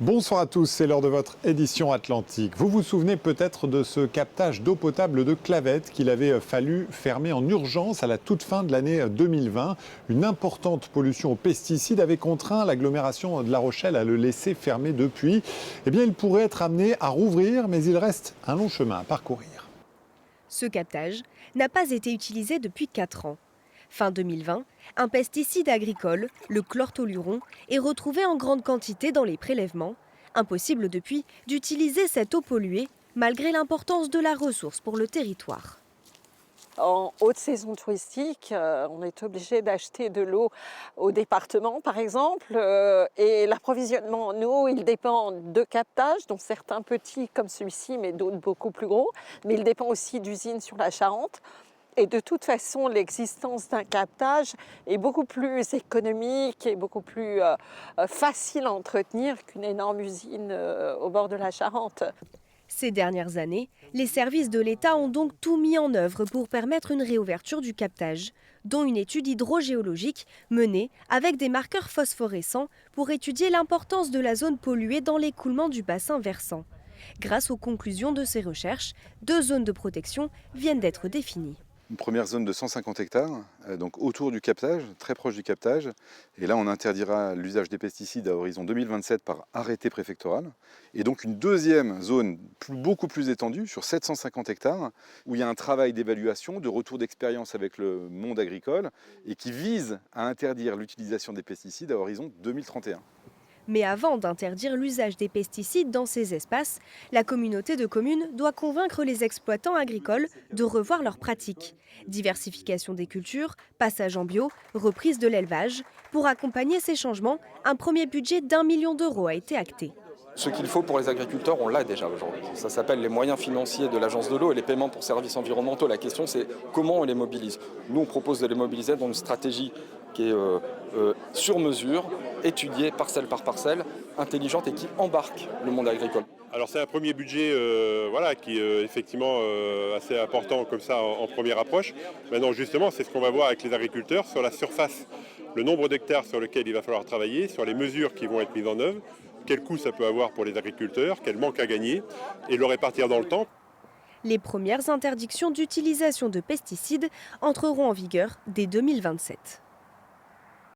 Bonsoir à tous, c'est l'heure de votre édition Atlantique. Vous vous souvenez peut-être de ce captage d'eau potable de Clavette qu'il avait fallu fermer en urgence à la toute fin de l'année 2020. Une importante pollution aux pesticides avait contraint l'agglomération de La Rochelle à le laisser fermer depuis. Eh bien, il pourrait être amené à rouvrir, mais il reste un long chemin à parcourir. Ce captage n'a pas été utilisé depuis 4 ans. Fin 2020, un pesticide agricole, le chlortoluron, est retrouvé en grande quantité dans les prélèvements. Impossible depuis d'utiliser cette eau polluée, malgré l'importance de la ressource pour le territoire. En haute saison touristique, on est obligé d'acheter de l'eau au département, par exemple. Et l'approvisionnement en eau, il dépend de captages, dont certains petits comme celui-ci, mais d'autres beaucoup plus gros. Mais il dépend aussi d'usines sur la Charente. Et de toute façon, l'existence d'un captage est beaucoup plus économique et beaucoup plus facile à entretenir qu'une énorme usine au bord de la Charente. Ces dernières années, les services de l'État ont donc tout mis en œuvre pour permettre une réouverture du captage, dont une étude hydrogéologique menée avec des marqueurs phosphorescents pour étudier l'importance de la zone polluée dans l'écoulement du bassin versant. Grâce aux conclusions de ces recherches, 2 zones de protection viennent d'être définies. Une première zone de 150 hectares, donc autour du captage, très proche du captage. Et là, on interdira l'usage des pesticides à horizon 2027 par arrêté préfectoral. Et donc une deuxième zone beaucoup plus étendue, sur 750 hectares, où il y a un travail d'évaluation, de retour d'expérience avec le monde agricole, et qui vise à interdire l'utilisation des pesticides à horizon 2031. Mais avant d'interdire l'usage des pesticides dans ces espaces, la communauté de communes doit convaincre les exploitants agricoles de revoir leurs pratiques. Diversification des cultures, passage en bio, reprise de l'élevage. Pour accompagner ces changements, un premier budget d'1 million d'euros a été acté. Ce qu'il faut pour les agriculteurs, on l'a déjà aujourd'hui. Ça s'appelle les moyens financiers de l'Agence de l'eau et les paiements pour services environnementaux. La question, c'est comment on les mobilise. Nous, on propose de les mobiliser dans une stratégie qui est sur mesure, étudiée parcelle par parcelle, intelligente et qui embarque le monde agricole. Alors c'est un premier budget qui est effectivement assez important comme ça en première approche. Maintenant justement, c'est ce qu'on va voir avec les agriculteurs sur la surface, le nombre d'hectares sur lequel il va falloir travailler, sur les mesures qui vont être mises en œuvre, quel coût ça peut avoir pour les agriculteurs, quel manque à gagner et le répartir dans le temps. Les premières interdictions d'utilisation de pesticides entreront en vigueur dès 2027.